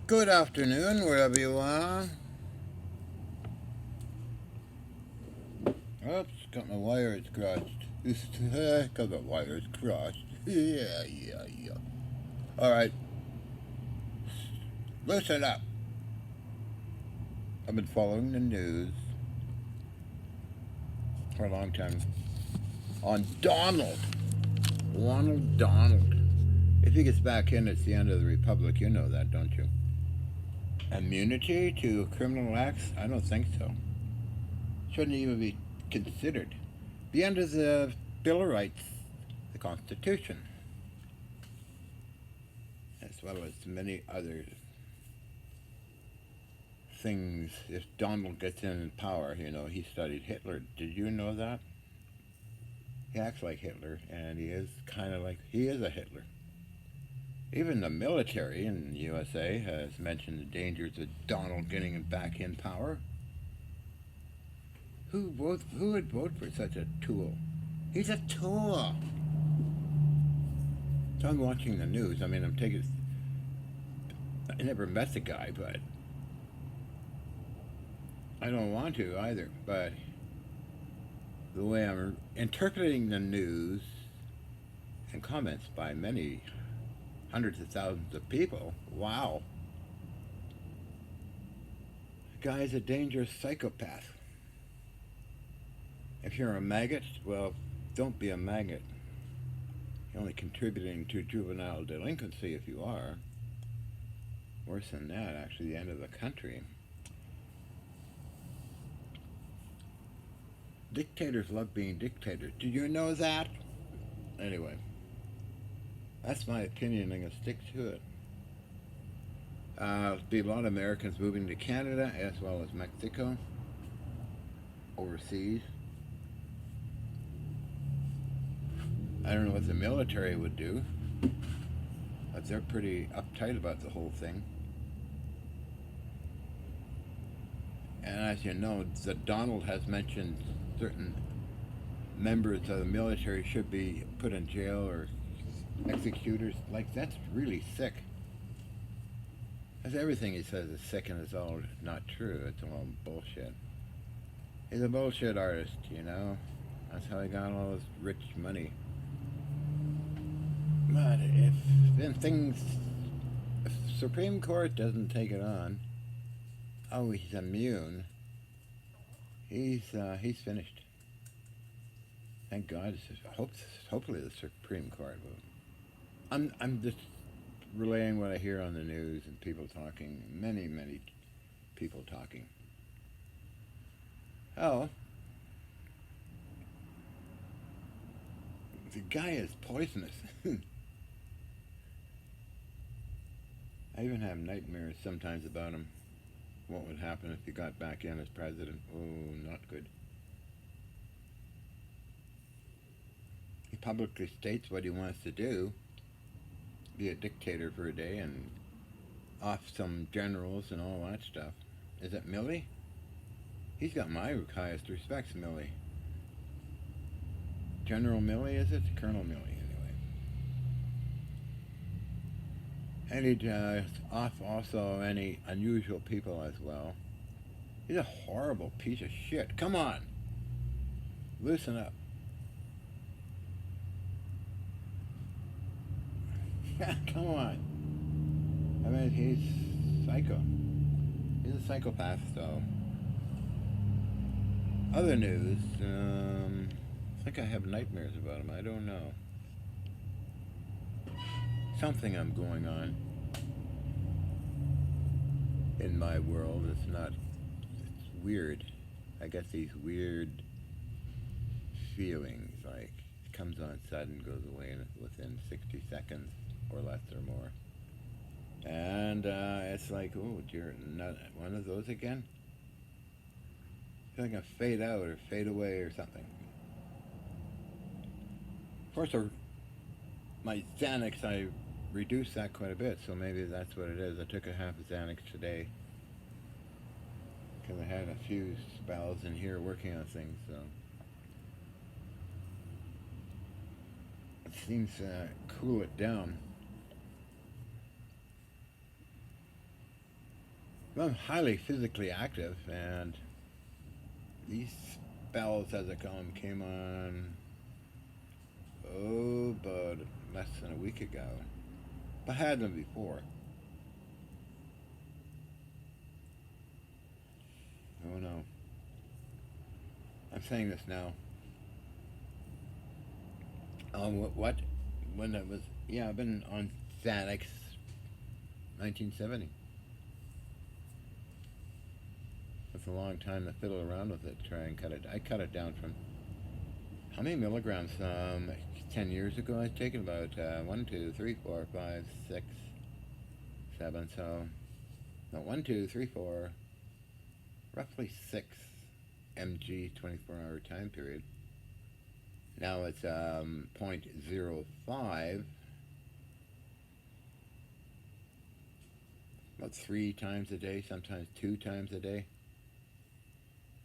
Good afternoon, wherever you are. Oops, got my wires crossed. Got my wires crossed. Yeah. Alright, listen up. I've been following the news for a long time on Donald. Ronald Donald. If he gets back in, it's the end of the Republic. You know that, don't you? Immunity to criminal acts? I don't think so. Shouldn't even be considered. The end of the Bill of Rights, the Constitution, as well as many other things. If Donald gets in power, he studied Hitler. Did you know that? He acts like Hitler, and he is a Hitler. Even the military in the USA has mentioned the dangers of Donald getting back in power. Who would vote for such a tool? He's a tool. So I'm watching the news. I never met the guy, but I don't want to either. But the way I'm interpreting the news and comments by many hundreds of thousands of people, wow. The guy's a dangerous psychopath. If you're a maggot, well, don't be a maggot. You're only contributing to juvenile delinquency if you are. Worse than that, actually, the end of the country. Dictators love being dictators. Do you know that? Anyway, that's my opinion. I'm going to stick to it. There'll be a lot of Americans moving to Canada as well as Mexico, overseas. I don't know what the military would do, but they're pretty uptight about the whole thing. And as you know, Donald has mentioned certain members of the military should be put in jail or executors. Like, that's really sick. Because everything he says is sick and it's all not true. It's all bullshit. He's a bullshit artist, That's how he got all his rich money. But if Supreme Court doesn't take it on, he's immune. He's finished. Thank God. Hopefully the Supreme Court will. I'm just relaying what I hear on the news and people talking. Many people talking. Oh, the guy is poisonous. I even have nightmares sometimes about him. What would happen if he got back in as president? Oh, not good. He publicly states what he wants to do. Be a dictator for a day and off some generals and all that stuff. Is it Milley? He's got my highest respects, Milley. General Milley, is it? Colonel Milley, anyway. And he'd off also any unusual people as well. He's a horrible piece of shit. Come on. Loosen up. Come on. He's psycho. He's a psychopath, so. Other news, I think I have nightmares about him. I don't know. Something I'm going on in my world. It's weird. I get these weird feelings, like it comes on sudden, goes away within 60 seconds or less or more. And it's like, oh dear, not one of those again? I feel like I fade out or fade away or something. Of course, my Xanax, I reduced that quite a bit, so maybe that's what it is. I took a half a Xanax today because I had a few spells in here working on things, so it seems to cool it down. I'm highly physically active, and these spells, as I call them, came on, about less than a week ago. I had them before. Oh no. I'm saying this now. What? When I was, yeah, I've been on Xanax 1970. It's a long time to fiddle around with it, try and cut it. I cut it down from how many milligrams? 10 years ago, I was taking about 1, 2, 3, 4, 5, 6, 7. So, no, 1, 2, 3, 4, roughly 6 mg 24-hour time period. Now it's 0.05, about 3 times a day, sometimes 2 times a day.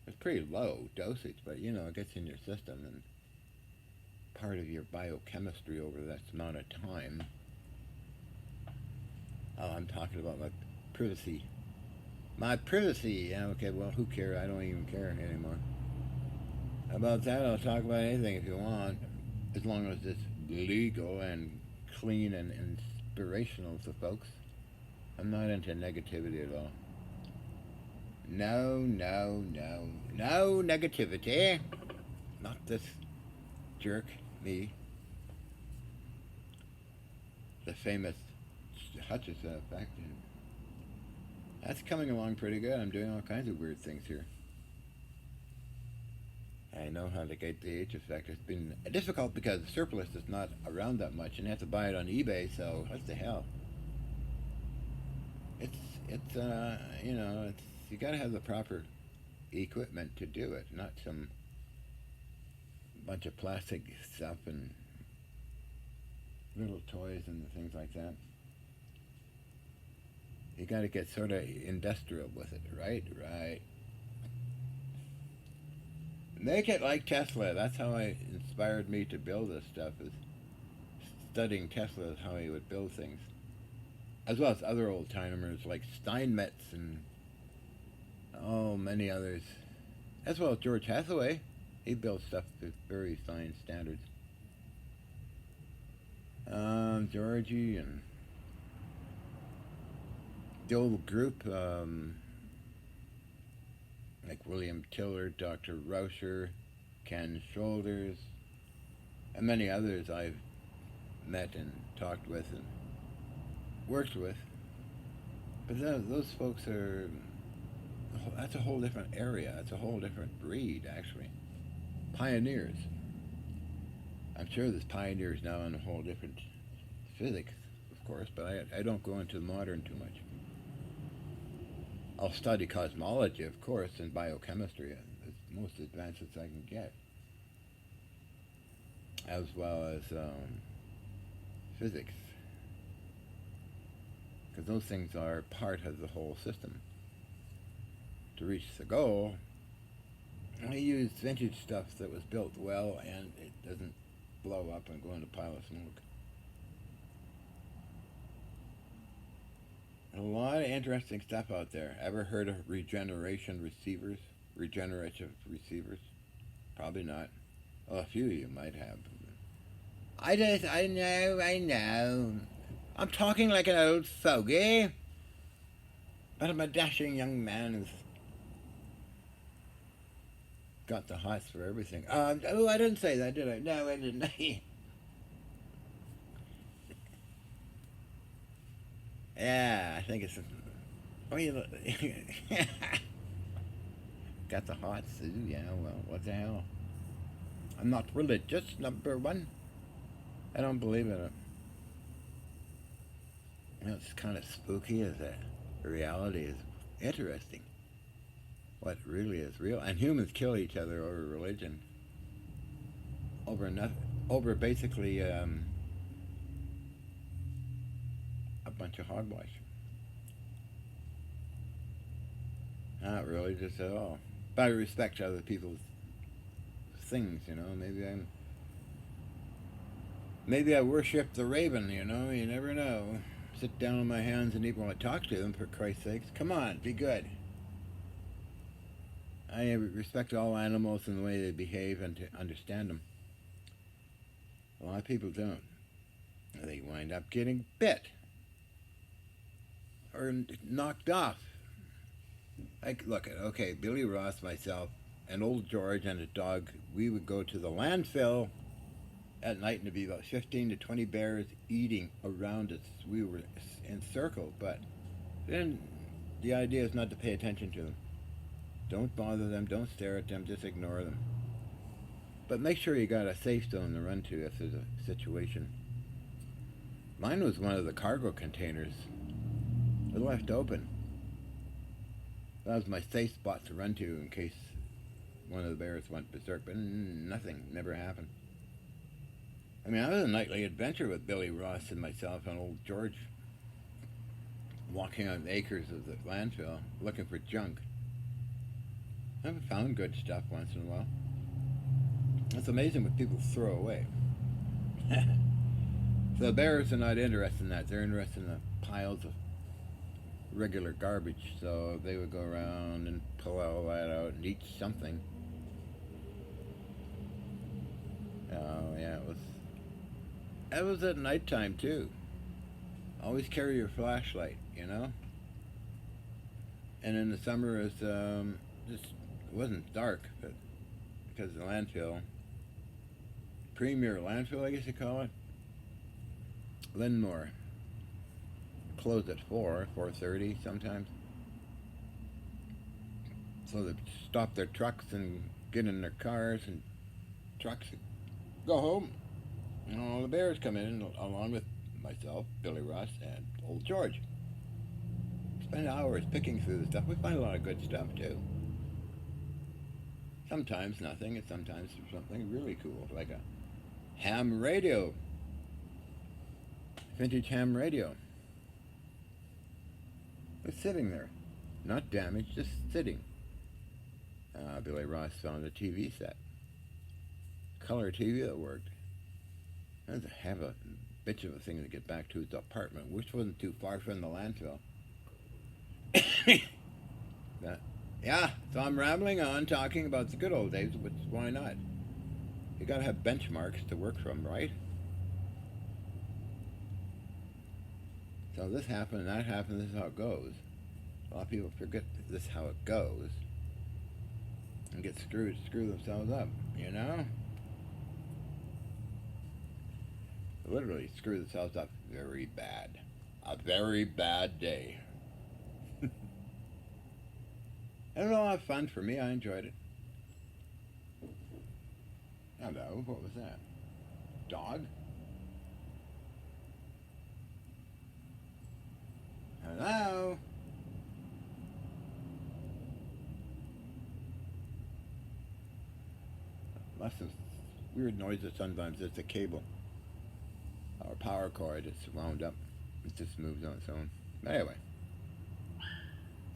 It's pretty low dosage, but you know, it gets in your system and part of your biochemistry over that amount of time. Oh, I'm talking about my privacy. My privacy! Yeah, okay, well, who cares? I don't even care anymore. About that, I'll talk about anything if you want, as long as it's legal and clean and inspirational to folks. I'm not into negativity at all. No, no, no, no negativity. Not this jerk, me. The famous Hutchison effect. That's coming along pretty good. I'm doing all kinds of weird things here. I know how to get the H effect. It's been difficult because the surplus is not around that much, and you have to buy it on eBay. So what the hell? It's you know, it's, you got to have the proper equipment to do it, not some bunch of plastic stuff and little toys and things like that. You got to get sort of industrial with it, right? Right. Make it like Tesla. That's how I inspired me to build this stuff. Is studying Tesla, how he would build things, as well as other old timers like Steinmetz and many others, as well as George Hathaway. He built stuff to very fine standards. Georgie and the old group, like William Tiller, Dr. Rauscher, Ken Shoulders, and many others I've met and talked with and worked with. But those folks are, that's a whole different area. It's a whole different breed, actually. Pioneers. I'm sure there's pioneers now in a whole different physics, of course, but I don't go into modern too much. I'll study cosmology, of course, and biochemistry. It's the most advanced I can get, as well as physics, because those things are part of the whole system. To reach the goal, I use vintage stuff that was built well and it doesn't blow up and go in a pile of smoke. A lot of interesting stuff out there. Ever heard of regeneration receivers? Regenerative receivers? Probably not. Well, a few of you might have. I know. I'm talking like an old fogey, but I'm a dashing young man who's got the hots for everything. I didn't say that, did I? No, I didn't. Yeah, I think it's. Oh, you look. Got the hots, too. Yeah, well, what the hell? I'm not religious, number one. I don't believe in it. You know, it's kind of spooky as a reality is interesting. What really is real. And humans kill each other over religion. Over basically a bunch of hogwash. Not religious at all. But I respect other people's things, you know. Maybe I worship the raven, you know. You never know. sit down on my hands and even want to talk to them, for Christ's sakes. Come on, be good. I respect all animals and the way they behave and to understand them. A lot of people don't. They wind up getting bit or knocked off. Like, look at, okay, Billy Ross, myself, and old George and a dog, we would go to the landfill at night and there'd be about 15 to 20 bears eating around us. We were encircled, but then the idea is not to pay attention to them. Don't bother them, don't stare at them, just ignore them. But make sure you got a safe zone to run to if there's a situation. Mine was one of the cargo containers. It left open. That was my safe spot to run to in case one of the bears went berserk, but nothing, never happened. I mean, I was a nightly adventure with Billy Ross and myself and old George, walking on acres of the landfill, looking for junk. I've found good stuff once in a while. It's amazing what people throw away. So the bears are not interested in that. They're interested in the piles of regular garbage. So they would go around and pull all that out and eat something. Oh yeah, it was at nighttime too. Always carry your flashlight, you know. And in the summer it wasn't dark, but because of the landfill, premier landfill, I guess you call it, Linmore, closed at 4:30 sometimes. So they stop their trucks and get in their cars and trucks and go home. And all the bears come in along with myself, Billy Ross, and old George. Spend hours picking through the stuff. We find a lot of good stuff too. Sometimes nothing, and sometimes something really cool, like a ham radio. Vintage ham radio. It's sitting there. Not damaged, just sitting. Billy Ross found a TV set. Color TV that worked. I had to have a bitch of a thing to get back to his apartment, which wasn't too far from the landfill. Yeah, so I'm rambling on talking about the good old days, which why not? You gotta have benchmarks to work from, right? So this happened, that happened, this is how it goes. A lot of people forget this is how it goes and get screw themselves up, you know? Literally screw themselves up very bad. A very bad day. It was a lot of fun for me. I enjoyed it. Hello, what was that? Dog? Hello? Lots of weird noises sometimes. It's a cable. Our power cord is wound up. It just moves on its own. Anyway.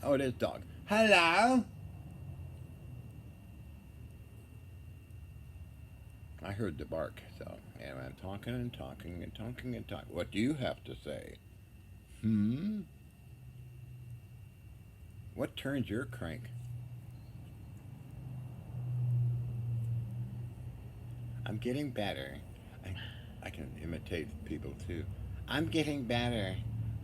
Oh, it is dog. Hello? I heard the bark, so anyway, I'm talking and talking and talking and talking. What do you have to say? What turns your crank? I'm getting better. I can imitate people too. I'm getting better.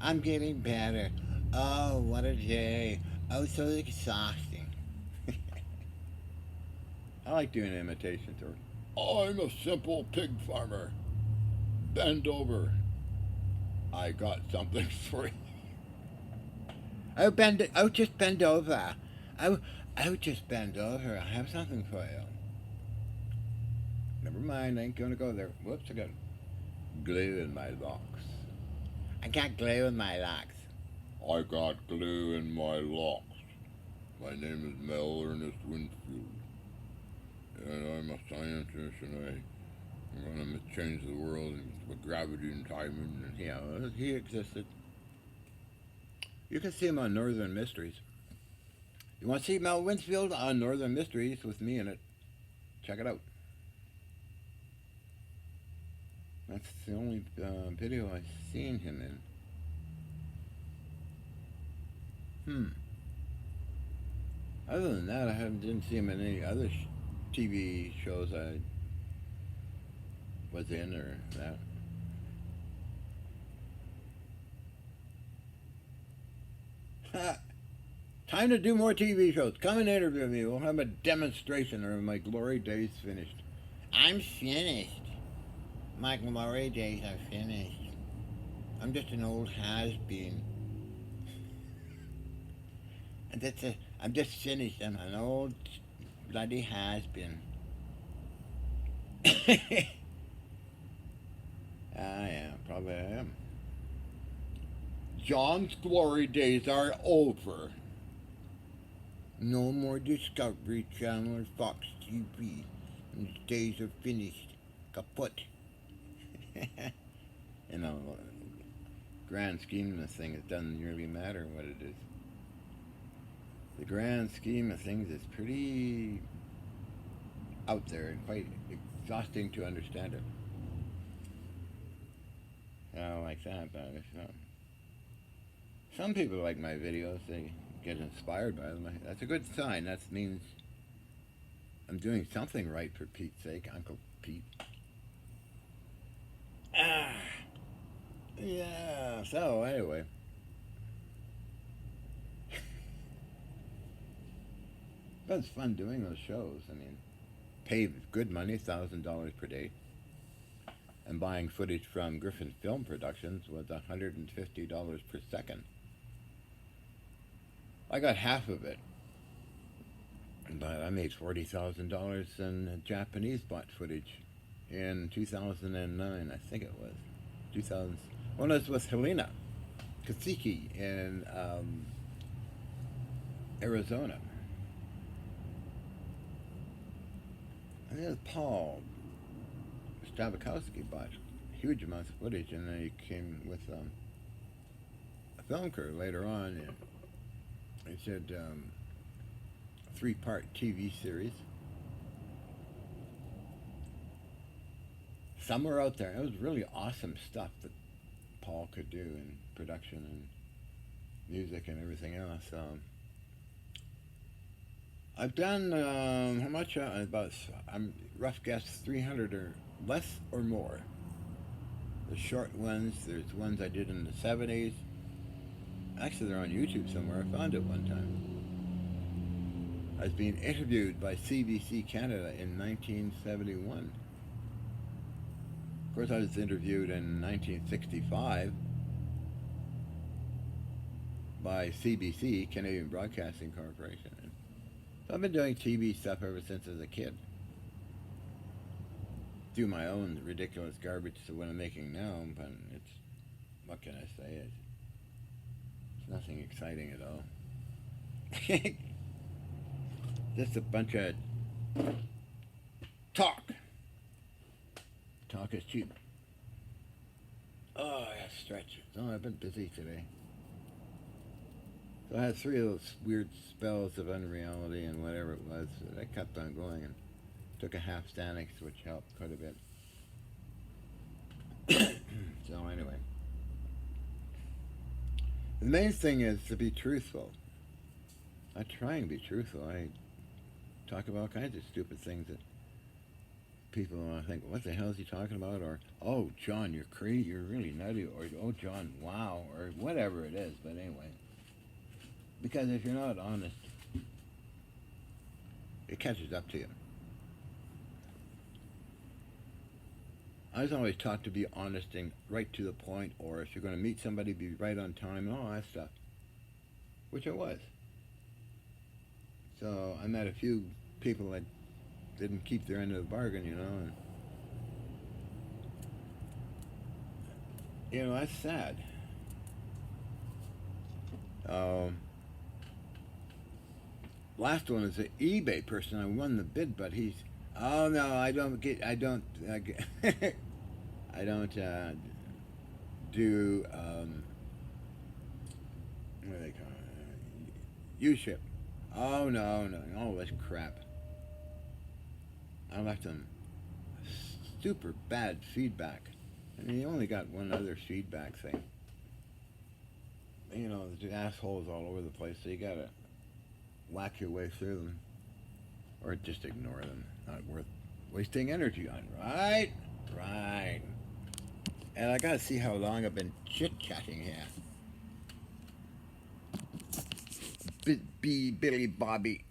I'm getting better. Oh, what a day. Oh, so exhausting. I like doing imitations. Or, I'm a simple pig farmer. Bend over. I got something for you. Just bend over. Just bend over. I have something for you. Never mind, I ain't gonna go there. Whoops, I got glue in my locks. I got glue in my locks. I got glue in my locks. My name is Mel Ernest Winfield. And I'm a scientist, and I'm gonna change the world with gravity and time. And, you know, he existed. You can see him on Northern Mysteries. You want to see Mel Winfield on Northern Mysteries with me in it? Check it out. That's the only video I've seen him in. Hmm. Other than that, didn't see him in any other TV shows I was in or that. Ha! Time to do more TV shows. Come and interview me. We'll have a demonstration or my glory days finished. I'm finished. My glory days are finished. I'm just an old has-been. I'm just finished. I'm an old bloody has-been. Yeah, probably I am. John's glory days are over. No more Discovery Channel or Fox TV. His days are finished. Kaput. You know, grand scheme of things, it doesn't really matter what it is. The grand scheme of things is pretty out there and quite exhausting to understand it. I don't like that, but it's not. Some people like my videos. They get inspired by them. That's a good sign. That means I'm doing something right, for Pete's sake, Uncle Pete. Ah, yeah. So anyway, but it's fun doing those shows. I mean, pay good money, $1,000 per day, and buying footage from Griffin Film Productions was $150 per second. I got half of it, but I made $40,000 in Japanese bought footage in 2009, I think it was. 2000. Well, it was with Helena Kasiki in Arizona. And then Paul Stavakowski bought huge amounts of footage, and then he came with a film crew later on. And he said 3-part TV series. Somewhere out there, it was really awesome stuff that Paul could do in production and music and everything else. I've done how much? About, I'm rough guess 300 or less or more. The short ones, there's ones I did in the 70s. Actually, they're on YouTube somewhere. I found it one time. I was being interviewed by CBC Canada in 1971. Of course, I was interviewed in 1965 by CBC, Canadian Broadcasting Corporation. So I've been doing TV stuff ever since I was a kid. Do my own ridiculous garbage to what I'm making now, but it's, what can I say? It's nothing exciting at all. Just a bunch of talk. Talk is cheap. Oh, I got stretches. Oh, I've been busy today. So I had 3 of those weird spells of unreality and whatever it was. I kept on going and took a half Xanax, which helped quite a bit. So anyway, the main thing is to be truthful. I try and be truthful. I talk about all kinds of stupid things that people think, what the hell is he talking about? Or, oh, John, you're crazy, you're really nutty. Or, oh, John, wow. Or whatever it is. But anyway, because if you're not honest, it catches up to you. I was always taught to be honest and right to the point, or if you're going to meet somebody, be right on time and all that stuff, which I was. So I met a few people that didn't keep their end of the bargain, and that's sad. Last one is an eBay person. I won the bid, but he's, oh no, I don't I don't do what do they call it? U-ship. Oh no, all this crap. I left him super bad feedback. I mean, he only got one other feedback thing. you know, there's assholes all over the place, so you gotta whack your way through them. Or just ignore them. Not worth wasting energy on, right? Right. And I gotta see how long I've been chit-chatting here. Billy Bobby.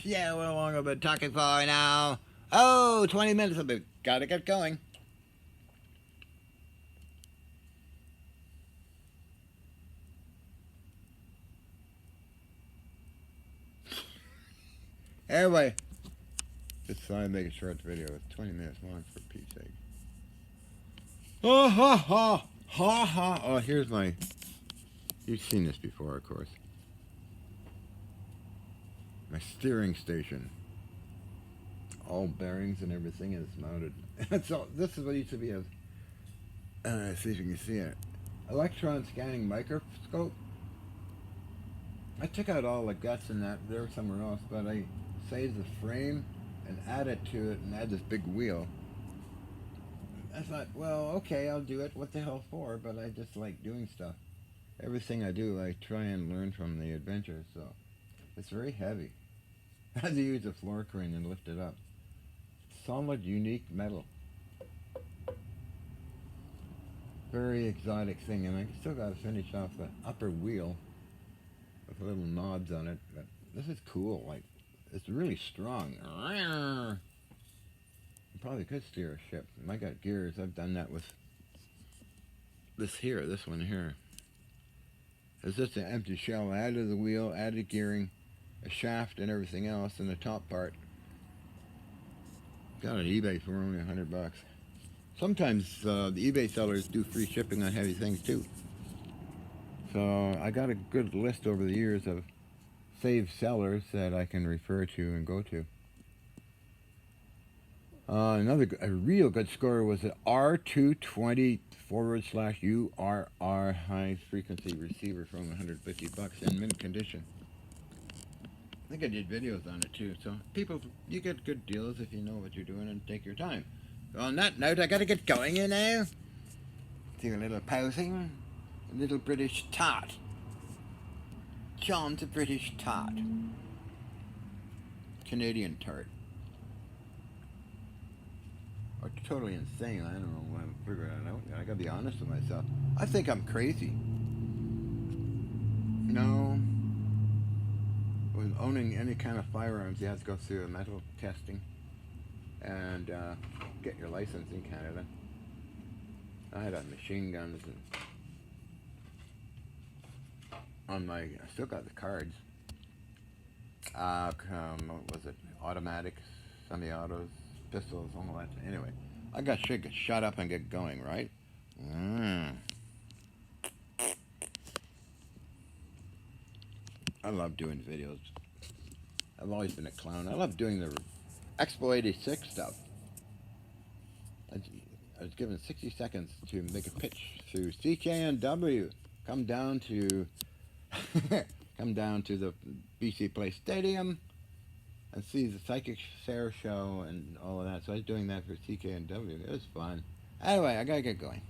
Yeah, how long I've been talking for now? Oh, 20 minutes of it. Gotta get going. Anyway, just trying to make a short video. It's 20 minutes long for Pete's sake. Oh, ha, ha, ha, ha. Oh, here's my... You've seen this before, of course. My steering station. All bearings and everything is mounted. So this is what used to be a... see if you can see it. Electron scanning microscope. I took out all the guts and that there somewhere else, but I saved the frame and added to it and add this big wheel. I thought, well, okay, I'll do it. What the hell for? But I just like doing stuff. Everything I do, I try and learn from the adventure, so it's very heavy. I had to use a floor crane and lift it up. Solid, unique metal. Very exotic thing, and I still got to finish off the upper wheel with little knobs on it. But this is cool. Like, it's really strong. I probably could steer a ship. I got gears. I've done that with this one here. It's just an empty shell. I added the wheel, added gearing, a shaft, and everything else, and the top part. Got on eBay for only $100. Sometimes the eBay sellers do free shipping on heavy things too. So I got a good list over the years of saved sellers that I can refer to and go to. A real good score was an R220/URR high frequency receiver from $150 in mint condition. I think I did videos on it too. So people, you get good deals if you know what you're doing and take your time. So on that note, I gotta get going, you know. Do a little posing. A little British tart. John's a British tart. Canadian tart. Or totally insane. I don't know when I'm figuring it out. I gotta be honest with myself. I think I'm crazy. No. With owning any kind of firearms, you have to go through a metal testing and get your license in Canada. I had machine guns and I still got the cards. What was it? Automatics, semi-autos, pistols, all that. Anyway, I got to shut up and get going, right? I love doing videos. I've always been a clown. I love doing the Expo 86 stuff. I was given 60 seconds to make a pitch through CKNW. Come down to the BC Place Stadium and see the Psychic Fair show and all of that. So I was doing that for CKNW. It was fun. Anyway, I gotta get going.